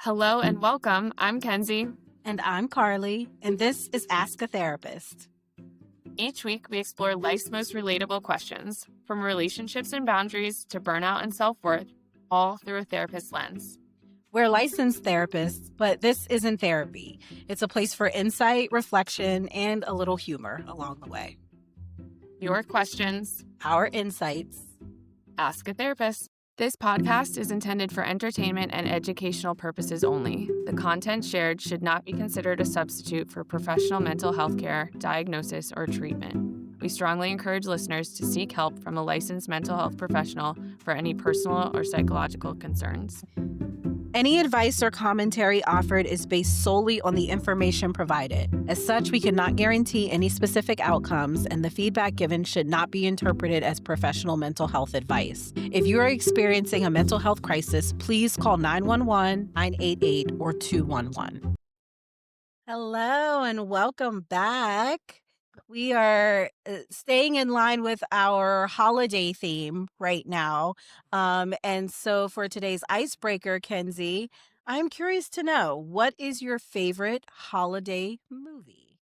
Hello and welcome. I'm Kenzie. And I'm Carli, and this is Ask a Therapist. Each week, we explore life's most relatable questions, from relationships and boundaries to burnout and self-worth, all through a therapist's lens. We're licensed therapists, but this isn't therapy. It's a place for insight, reflection, and a little humor along the way. Your questions, our insights. Ask a Therapist. This podcast is intended for entertainment and educational purposes only. The content shared should not be considered a substitute for professional mental health care, diagnosis, or treatment. We strongly encourage listeners to seek help from a licensed mental health professional for any personal or psychological concerns. Any advice or commentary offered is based solely on the information provided. As such, we cannot guarantee any specific outcomes, and the feedback given should not be interpreted as professional mental health advice. If you are experiencing a mental health crisis, please call 911, 988, or 211. Hello, and welcome back. We are staying in line with our holiday theme right now. And so for today's icebreaker, Kenzie, I'm curious to know, what is your favorite holiday movie?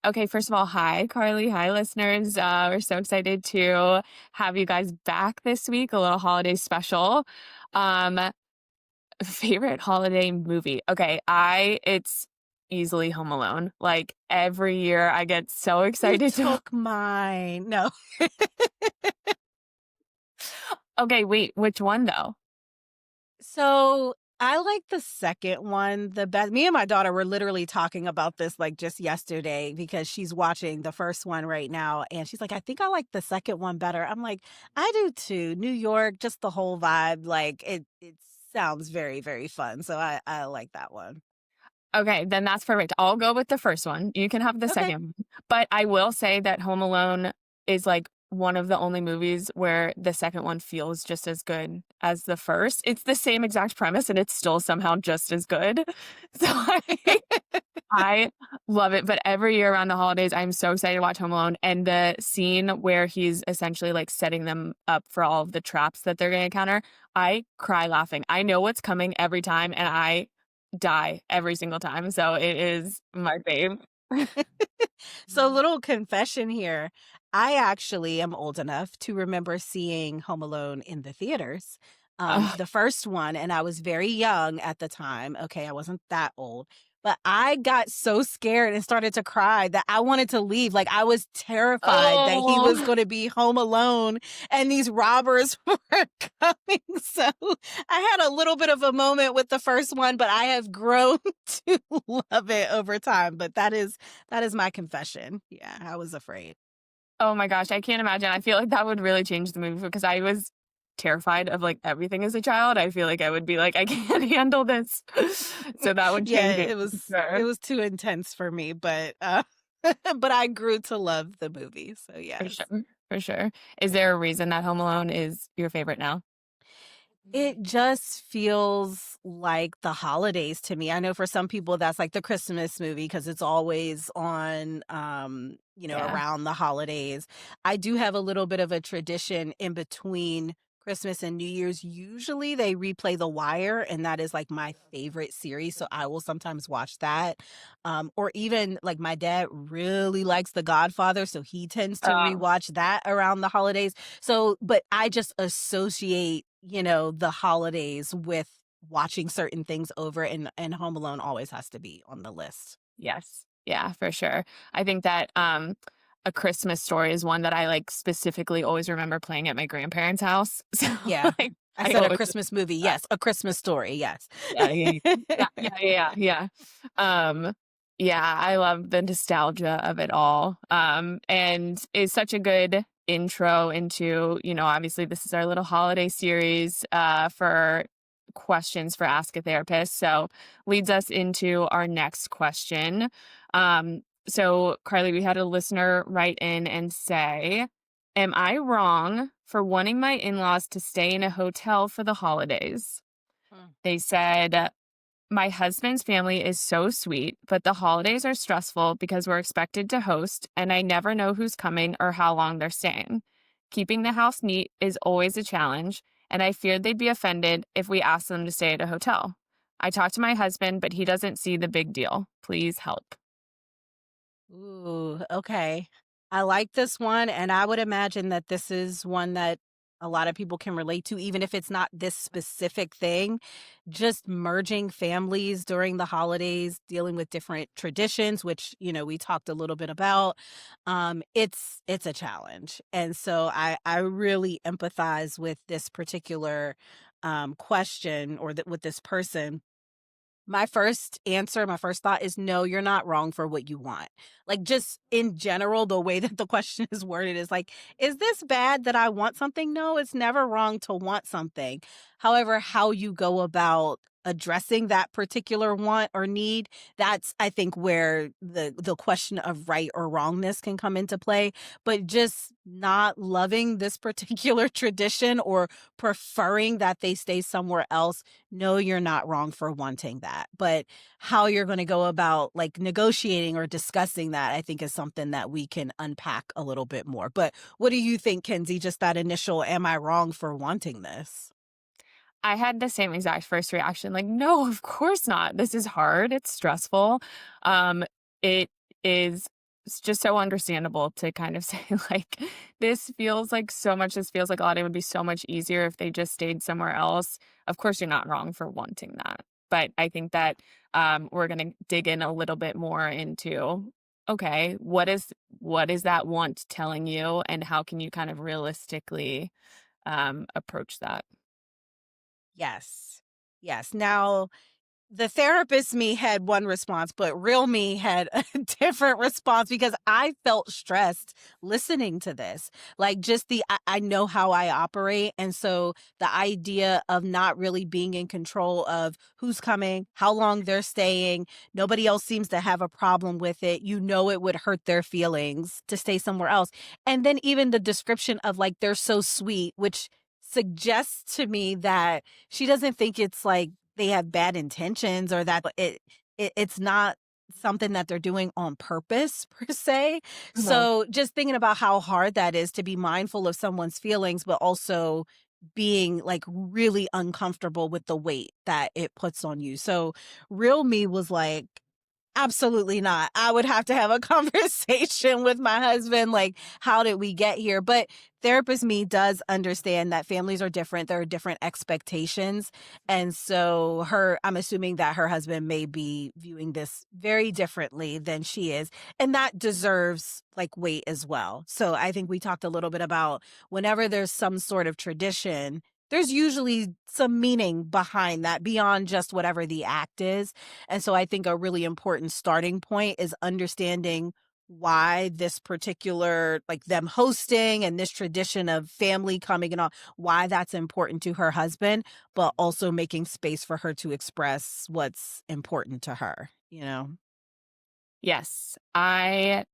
Okay, first of all, hi, Carli. Hi, listeners. We're so excited to have you guys back this week, a little holiday special. Favorite holiday movie. Okay, it's easily Home Alone. Like every year I get so excited. You took mine. No. Okay, wait, which one though? So I like the second one the best. Me and my daughter were literally talking about this like just yesterday because she's watching the first one right now. And she's like, I think I like the second one better. I'm like, I do too. New York, just the whole vibe. Like it sounds very, very fun. So I like that one. Okay, then that's perfect. I'll go with the first one. You can have the second one. But I will say that Home Alone is like one of the only movies where the second one feels just as good as the first. It's the same exact premise and it's still somehow just as good. So I love it. But every year around the holidays, I'm so excited to watch Home Alone. And the scene where he's essentially like setting them up for all of the traps that they're going to encounter, I cry laughing. I know what's coming every time and I die every single time. So it is my fave. So little confession here. I actually am old enough to remember seeing Home Alone in the theaters. The first one, and I was very young at the time. Okay, I wasn't that old. But I got so scared and started to cry that I wanted to leave. Like I was terrified that he was going to be home alone and these robbers were coming. So I had a little bit of a moment with the first one, but I have grown to love it over time. But that is my confession. Yeah, I was afraid. Oh my gosh, I can't imagine. I feel like that would really change the movie because I was terrified of like everything as a child. I feel like I would be like, I can't handle this. So that would change it. It was too intense for me, but but I grew to love the movie. So yeah. For sure. Is there a reason that Home Alone is your favorite now? It just feels like the holidays to me. I know for some people that's like the Christmas movie because it's always on around the holidays. I do have a little bit of a tradition in between Christmas and New Year's. Usually they replay The Wire, and that is like my favorite series. So I will sometimes watch that. Or even like my dad really likes The Godfather, so he tends to rewatch that around the holidays. So, but I just associate, the holidays with watching certain things over, and Home Alone always has to be on the list. Yes. Yeah, for sure. I think that A Christmas Story is one that I like specifically always remember playing at my grandparents' house. So, yeah. Like, I said a Christmas movie. Yes. A Christmas Story. Yes. Yeah. I love the nostalgia of it all. And it's such a good intro into, obviously this is our little holiday series for questions for Ask a Therapist. So leads us into our next question. So Carli, we had a listener write in and say, am I wrong for wanting my in-laws to stay in a hotel for the holidays? They said, my husband's family is so sweet, but the holidays are stressful because we're expected to host, and I never know who's coming or how long they're staying. Keeping the house neat is always a challenge, and I feared they'd be offended if we asked them to stay at a hotel. I talked to my husband, but he doesn't see the big deal. Please help. Ooh, okay. I like this one, and I would imagine that this is one that a lot of people can relate to, even if it's not this specific thing. Just merging families during the holidays, dealing with different traditions, which we talked a little bit about. It's a challenge, and so I really empathize with this particular question or with this person. My first answer, my first thought is no, you're not wrong for what you want. Like, just in general, the way that the question is worded is like, is this bad that I want something? No, it's never wrong to want something. However, how you go about addressing that particular want or need, that's I think where the question of right or wrongness can come into play. But just not loving this particular tradition or preferring that they stay somewhere else, no, you're not wrong for wanting that. But how you're going to go about like negotiating or discussing that, I think is something that we can unpack a little bit more. But what do you think, Kenzie? Just that initial, am I wrong for wanting this? I had the same exact first reaction, like, "No, of course not. This is hard, it's stressful." Um, it is just so understandable to kind of say, like, this feels like a lot. It would be so much easier if they just stayed somewhere else." Of course, you're not wrong for wanting that, but I think that, we're gonna dig in a little bit more into, okay, what is that want telling you, and how can you kind of realistically, approach that? Yes. Yes. Now, the therapist me had one response, but real me had a different response because I felt stressed listening to this. Like, just I know how I operate. And so the idea of not really being in control of who's coming, how long they're staying, nobody else seems to have a problem with it. It would hurt their feelings to stay somewhere else. And then even the description of like, they're so sweet, which suggests to me that she doesn't think it's like, they have bad intentions or that it's not something that they're doing on purpose per se. Uh-huh. So just thinking about how hard that is to be mindful of someone's feelings, but also being like really uncomfortable with the weight that it puts on you. So real me was like, absolutely not. I would have to have a conversation with my husband, like, how did we get here? But therapist me does understand that families are different. There are different expectations. And so I'm assuming that her husband may be viewing this very differently than she is. And that deserves like weight as well. So I think we talked a little bit about whenever there's some sort of tradition, there's usually some meaning behind that beyond just whatever the act is. And so I think a really important starting point is understanding why this particular, like them hosting and this tradition of family coming and all, why that's important to her husband, but also making space for her to express what's important to her? Yes, I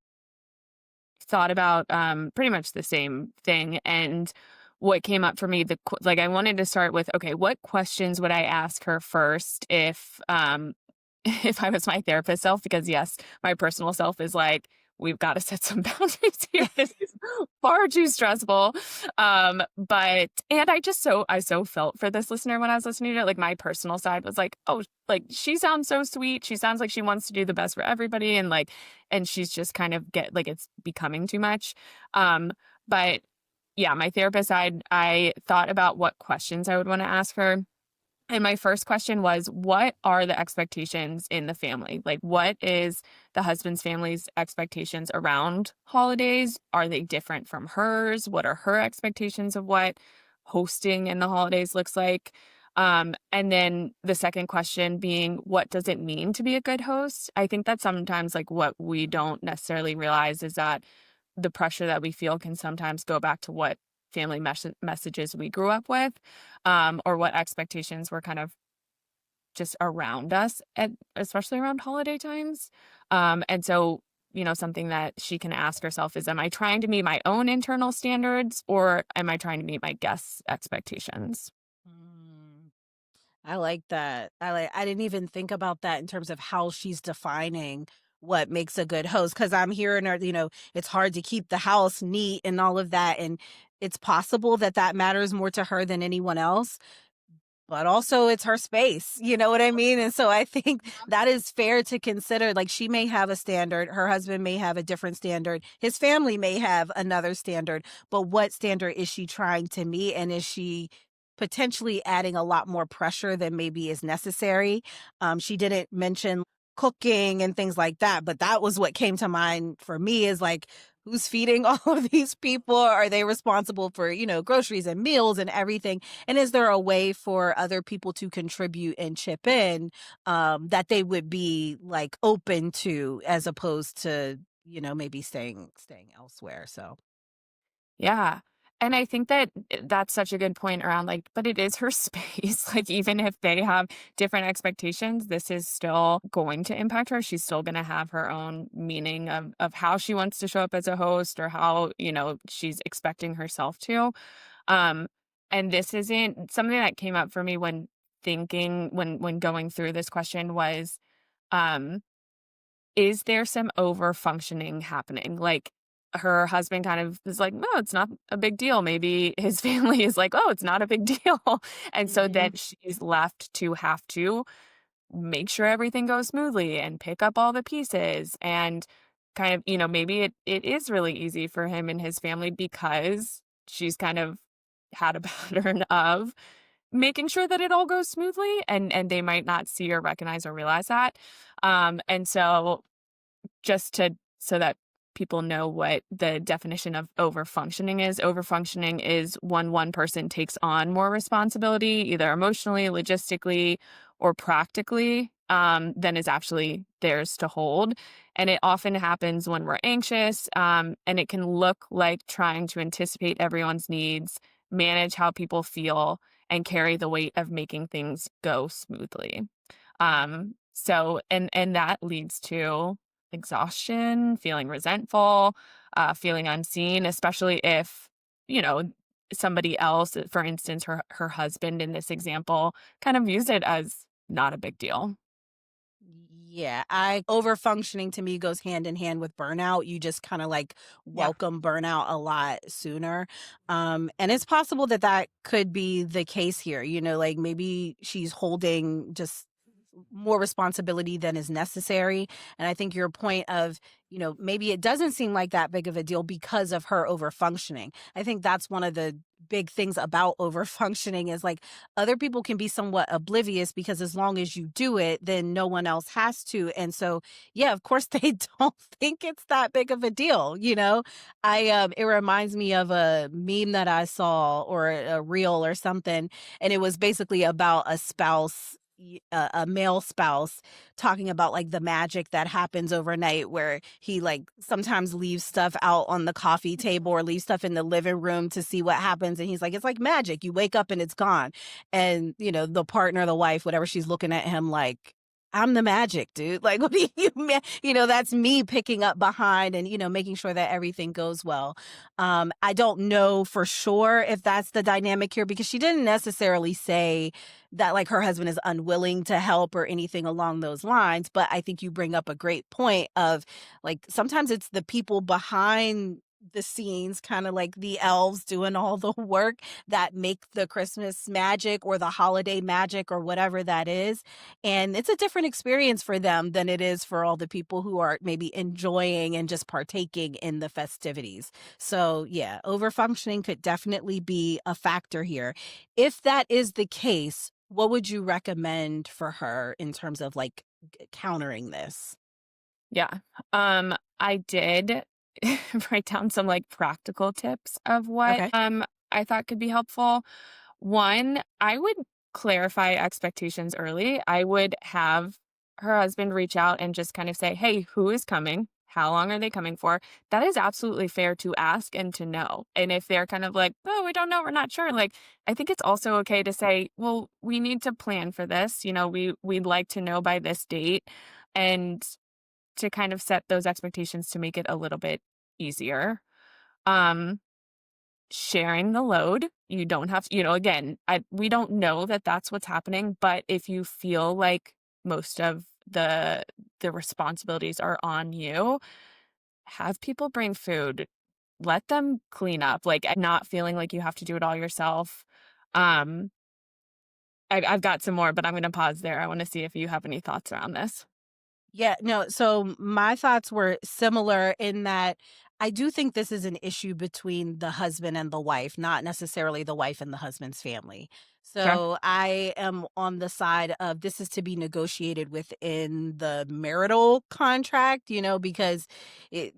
thought about, pretty much the same thing, and what came up for me, like, I wanted to start with, okay, what questions would I ask her first if, if I was my therapist self? Because, yes, my personal self is like, "We've gotta set some boundaries here. This is far too stressful." But and I so felt for this listener when I was listening to it, like, my personal side was like, "Oh, like, she sounds so sweet. She sounds like she wants to do the best for everybody," and, like, and she's just kind of it's becoming too much. But yeah, my therapist side, I thought about what questions I would wanna ask her, and my first question was, what are the expectations in the family? Like, what is the husband's family's expectations around holidays? Are they different from hers? What are her expectations of what hosting in the holidays looks like? And then the second question being, what does it mean to be a good host? I think that sometimes, like, what we don't necessarily realize is that the pressure that we feel can sometimes go back to what family messages we grew up with, or what expectations were kind of just around us, at, especially around holiday times. And so, something that she can ask herself is, am I trying to meet my own internal standards or am I trying to meet my guests' expectations? Mm. I like that. I didn't even think about that in terms of how she's defining what makes a good host because I'm hearing her, it's hard to keep the house neat and all of that. And it's possible that that matters more to her than anyone else, but also it's her space, you know what I mean? And so I think that is fair to consider. Like, she may have a standard, her husband may have a different standard, his family may have another standard, but what standard is she trying to meet? And is she potentially adding a lot more pressure than maybe is necessary? She didn't mention cooking and things like that, but that was what came to mind for me, is like, who's feeding all of these people? Are they responsible for, groceries and meals and everything? And is there a way for other people to contribute and chip in, that they would be like open to, as opposed to, maybe staying elsewhere? So Yeah. And I think that that's such a good point around like, but it is her space. Like, even if they have different expectations, this is still going to impact her. She's still going to have her own meaning of how she wants to show up as a host, or how, she's expecting herself to. Um, and this isn't something that came up for me when thinking, when going through this question was, um, is there some over functioning happening? Like, her husband kind of is like, "No, it's not a big deal." Maybe his family is like, "Oh, it's not a big deal." And so Mhm. then she's left to have to make sure everything goes smoothly and pick up all the pieces, and kind of, maybe it is really easy for him and his family because she's kind of had a pattern of making sure that it all goes smoothly, and they might not see or recognize or realize that. And so, just to so that people know what the definition of overfunctioning is. Overfunctioning is when one person takes on more responsibility, either emotionally, logistically, or practically, than is actually theirs to hold. And it often happens when we're anxious, and it can look like trying to anticipate everyone's needs, manage how people feel, and carry the weight of making things go smoothly. And that leads to exhaustion, feeling resentful, feeling unseen, especially if, you know, somebody else, for instance, her husband in this example, kind of views it as not a big deal. Yeah, I over functioning to me goes hand in hand with burnout. You just kind of like Yeah. welcome burnout a lot sooner. And it's possible that that could be the case here. Like, maybe she's holding just more responsibility than is necessary. And I think your point of, maybe it doesn't seem like that big of a deal because of her over functioning. I think that's one of the big things about over functioning, is like, other people can be somewhat oblivious, because as long as you do it, then no one else has to. And so, yeah, of course they don't think it's that big of a deal. It reminds me of a meme that I saw, or a reel or something, and it was basically about a spouse, a male spouse, talking about like the magic that happens overnight, where he like sometimes leaves stuff out on the coffee table or leaves stuff in the living room to see what happens, and he's like, it's like magic, you wake up and it's gone. And the partner, the wife, whatever, she's looking at him like, I'm the magic, dude. Like, what do you mean? That's me picking up behind and, making sure that everything goes well. I don't know for sure if that's the dynamic here, because she didn't necessarily say that like her husband is unwilling to help or anything along those lines. But I think you bring up a great point of, like, sometimes it's the people behind the scenes, kind of like the elves doing all the work, that make the Christmas magic or the holiday magic or whatever that is. And it's a different experience for them than it is for all the people who are maybe enjoying and just partaking in the festivities. So, yeah, overfunctioning could definitely be a factor here. If that is the case, what would you recommend for her in terms of like countering this? Yeah. I did write down some like practical tips of what Okay. I thought could be helpful. One, I would clarify expectations early. I would have her husband reach out and just kind of say, "Hey, who is coming? How long are they coming for?" That is absolutely fair to ask and to know. And if they're kind of like, "Oh, we don't know, we're not sure." Like, I think it's also okay to say, "Well, we need to plan for this. We'd like to know by this date." And to kind of set those expectations to make it a little bit easier. Um, Sharing the load. You don't have to, again, we don't know that that's what's happening, but if you feel like most of the responsibilities are on you, have people bring food. let them clean up, like, and not feeling like you have to do it all yourself. Um, I've got some more, but I'm gonna pause there. I wanna see if you have any thoughts around this. Yeah, no, so my thoughts were similar in that I do think this is an issue between the husband and the wife, not necessarily the wife and the husband's family. Sure. So I am on the side of this is to be negotiated within the marital contract, because it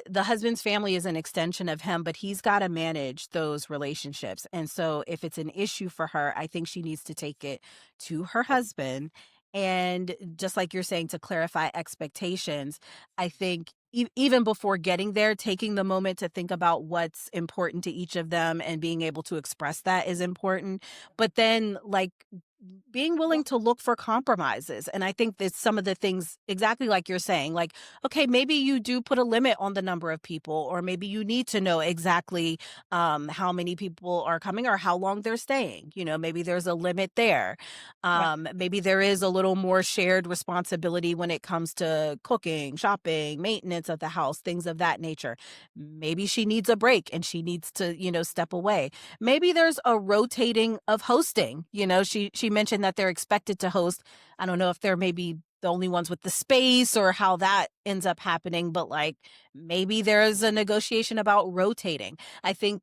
the husband's family is an extension of him, but he's got to manage those relationships. And so if it's an issue for her, I think she needs to take it to her husband and just like you're saying, to clarify expectations, I think even before getting there, taking the moment to think about what's important to each of them and being able to express that is important. But then, like, being willing to look for compromises. And I think that some of the things, exactly like you're saying, like, okay, maybe you do put a limit on the number of people, or maybe you need to know exactly how many people are coming or how long they're staying. Maybe there's a limit there. Yeah. Maybe there is a little more shared responsibility when it comes to cooking, shopping, maintenance of the house, things of that nature. Maybe she needs a break and she needs to, step away. Maybe there's a rotating of hosting. She mentioned that they're expected to host. I don't know if they're maybe the only ones with the space or how that ends up happening, but like maybe there's a negotiation about rotating. I think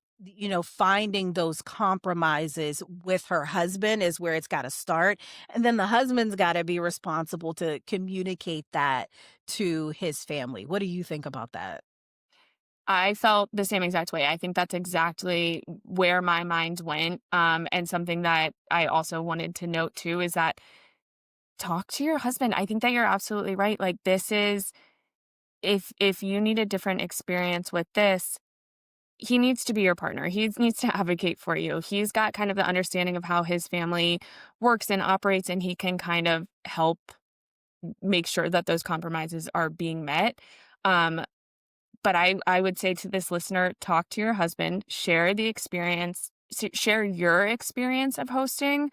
finding those compromises with her husband is where it's got to start. And then the husband's got to be responsible to communicate that to his family. What do you think about that? I felt the same exact way. I think that's exactly where my mind went, and something that I also wanted to note too is that talk to your husband. I think that you're absolutely right. Like, this is if you need a different experience with this, he needs to be your partner. He needs to advocate for you. He's got kind of the understanding of how his family works and operates, and he can kind of help make sure that those compromises are being met. Um, but I would say to this listener, talk to your husband, share the experience, share your experience of hosting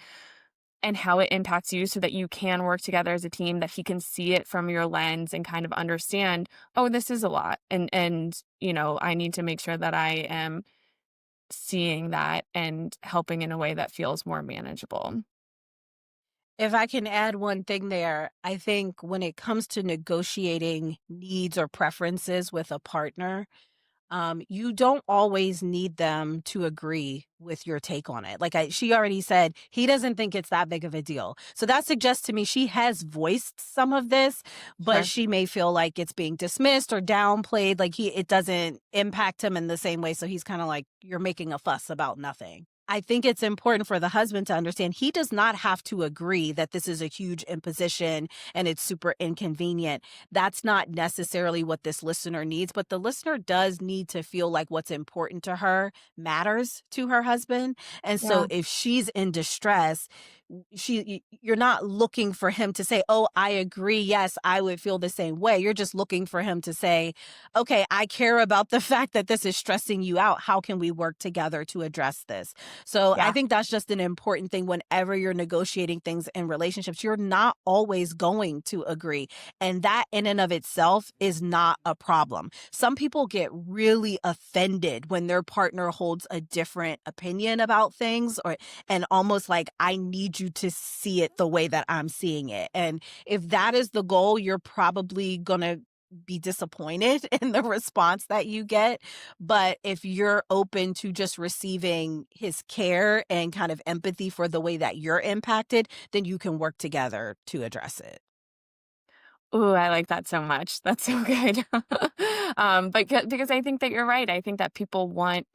and how it impacts you so that you can work together as a team, that he can see it from your lens and kind of understand, oh, this is a lot. And I need to make sure that I am seeing that and helping in a way that feels more manageable. If I can add one thing there, I think when it comes to negotiating needs or preferences with a partner, you don't always need them to agree with your take on it. She already said he doesn't think it's that big of a deal. So that suggests to me she has voiced some of this, but Sure. she may feel like it's being dismissed or downplayed. Like it doesn't impact him in the same way. So he's kind of like, you're making a fuss about nothing. I think it's important for the husband to understand he does not have to agree that this is a huge imposition and it's super inconvenient. That's not necessarily what this listener needs, but the listener does need to feel like what's important to her matters to her husband. And so Yeah. if she's in distress, you're not looking for him to say, "Oh, I agree. Yes, I would feel the same way." You're just looking for him to say, "Okay, I care about the fact that this is stressing you out. How can we work together to address this?" So I Yeah. think that's just an important thing whenever you're negotiating things in relationships. You're not always going to agree. And that in and of itself is not a problem. Some people get really offended when their partner holds a different opinion about things and almost like I need you to see it the way that I'm seeing it. And if that is the goal, you're probably going to be disappointed in the response that you get. But if you're open to just receiving his care and kind of empathy for the way that you're impacted, then you can work together to address it. Ooh, I like that so much. That's so good. But because I think that you're right. I think that people want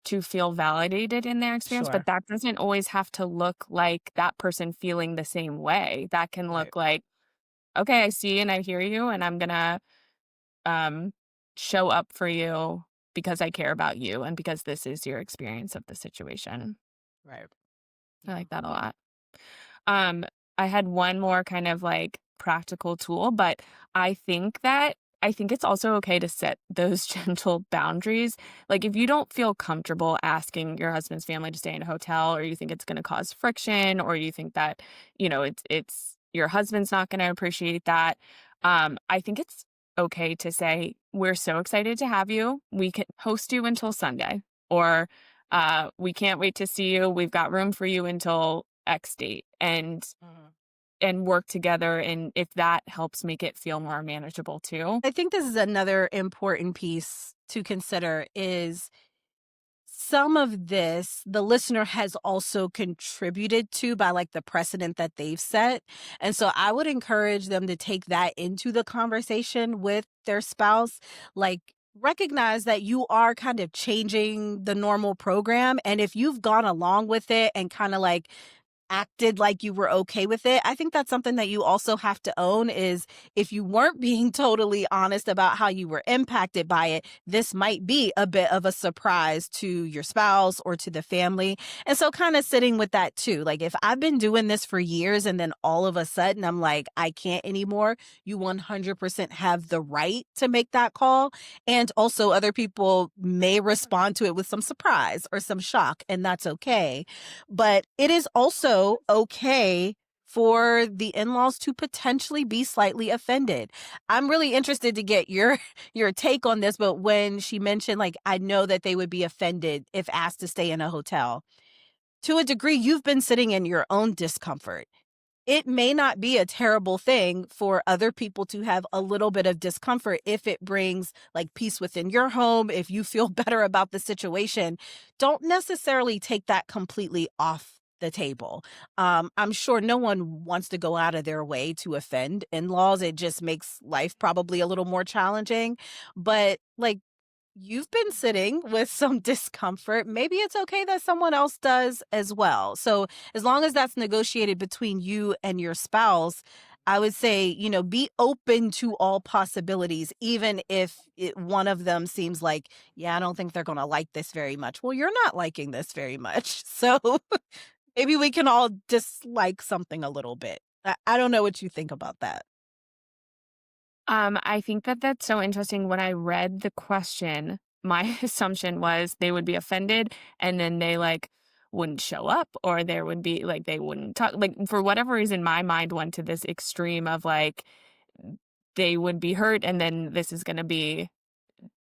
to feel validated in their experience, but Sure. that doesn't always have to look like that person feeling the same way. That can Right. look like, okay, I see and I hear you, and I'm gonna um, show up for you because I care about you and because this is your experience of the situation. Right. I Yeah. like that a lot. Um, I had one more kind of like practical tool, but I think that I think it's also okay to set those gentle boundaries. Like if you don't feel comfortable asking your husband's family to stay in a hotel, or you think it's going to cause friction, or you think that, it's your husband's not going to appreciate that. I think it's okay to say, "We're so excited to have you. We can host you until Sunday," or, "We can't wait to see you. We've got room for you until X date," Mhm. and work together, and if that helps make it feel more manageable too. I think this is another important piece to consider is some of this the listener has also contributed to by like the precedent that they've set. And so I would encourage them to take that into the conversation with their spouse. Like, recognize that you are kind of changing the normal program. And if you've gone along with it and kind of like acted like you were okay with it. I think that's something that you also have to own is if you weren't being totally honest about how you were impacted by it, this might be a bit of a surprise to your spouse or to the family. And so kind of sitting with that too. Like if I've been doing this for years and then all of a sudden I'm like, I can't anymore, you 100% have the right to make that call. And also other people may respond to it with some surprise or some shock, and that's okay. But it is also okay for the in-laws to potentially be slightly offended. I'm really interested to get your your take on this, but when she mentioned like I know that they would be offended if asked to stay in a hotel. To a degree, you've been sitting in your own discomfort. It may not be a terrible thing for other people to have a little bit of discomfort if it brings like peace within your home, if you feel better about the situation. Don't necessarily take that completely off the table. I'm sure no one wants to go out of their way to offend in laws. It just makes life probably a little more challenging. But like, you've been sitting with some discomfort. Maybe it's okay that someone else does as well. So, as long as that's negotiated between you and your spouse, I would say, be open to all possibilities, even if one of them seems like, yeah, I don't think they're going to like this very much. Well, you're not liking this very much. So, maybe we can all dislike something a little bit. I don't know what you think about that. I think that that's so interesting. When I read the question, my assumption was they would be offended and then they like wouldn't show up or there would be like they wouldn't talk. Like for whatever reason, my mind went to this extreme of like they would be hurt and then this is going to be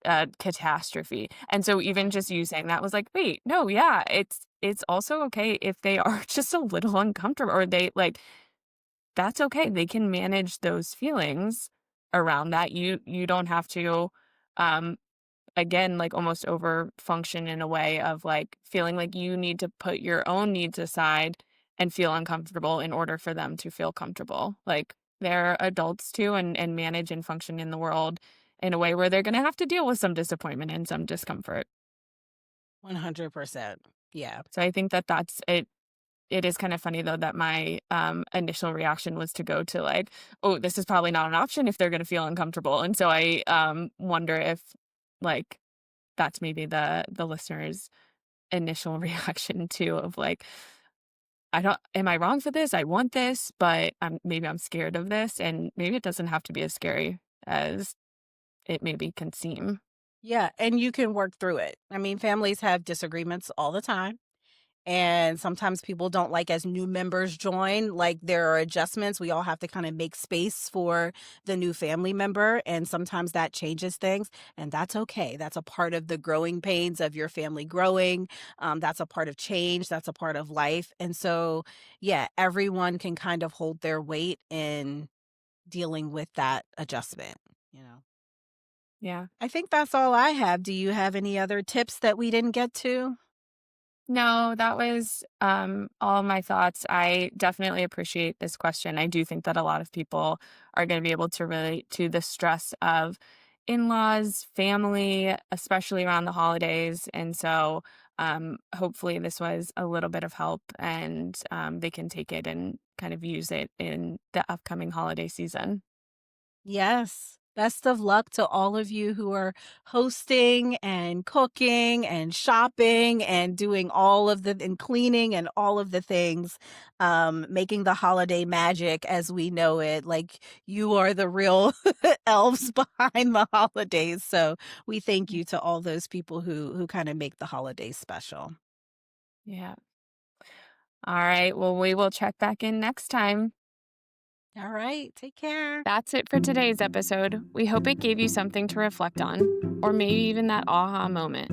a catastrophe. And so even just you saying that was like, wait, no, yeah, it's also okay if they are just a little uncomfortable or they like that's okay. They can manage those feelings around that. You don't have to um again like almost over function in a way of like feeling like you need to put your own needs aside and feel uncomfortable in order for them to feel comfortable. Like they're adults too and manage and function in the world in a way where they're going to have to deal with some disappointment and some discomfort. 100%. Yeah. So I think that that's it. It is kind of funny though that my, initial reaction was to go to like, "Oh, this is probably not an option if they're gonna feel uncomfortable," and so I, wonder if, like, that's maybe the listener's initial reaction too of like, "I don't am I wrong for this? I want this, but I'm scared of this," and maybe it doesn't have to be as scary as it maybe can seem. Yeah, and you can work through it. I mean, families have disagreements all the time. And sometimes people don't like as new members join, like there are adjustments. We all have to kind of make space for the new family member. And sometimes that changes things. And that's okay. That's a part of the growing pains of your family growing. That's a part of change. That's a part of life. And so, yeah, everyone can kind of hold their weight in dealing with that adjustment, you know. Yeah. I think that's all I have. Do you have any other tips that we didn't get to? No, that was all my thoughts. I definitely appreciate this question. I do think that a lot of people are going to be able to relate to the stress of in laws, family, especially around the holidays. And so hopefully this was a little bit of help and they can take it and kind of use it in the upcoming holiday season. Yes. Best of luck to all of you who are hosting and cooking and shopping and doing all of the and cleaning and all of the things, making the holiday magic as we know it. Like you are the real elves behind the holidays. So we thank Yeah. you to all those people who kind of make the holidays special. Yeah. All right. Well, we will check back in next time. All right. Take care. That's it for today's episode. We hope it gave you something to reflect on, or maybe even that aha moment.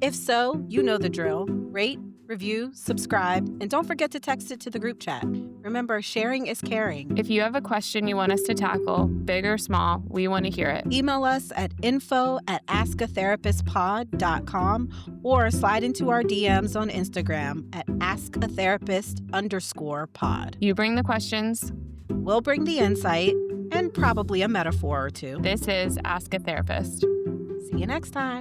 If so, you know the drill. Rate, review, subscribe, and don't forget to text it to the group chat. Remember, sharing is caring. If you have a question you want us to tackle, big or small, we want to hear it. Email us at info@askatherapistpod.com or slide into our DMs on Instagram at askatherapist_pod. You bring the questions. We'll bring the insight and probably a metaphor or two. This is Ask a Therapist. See you next time.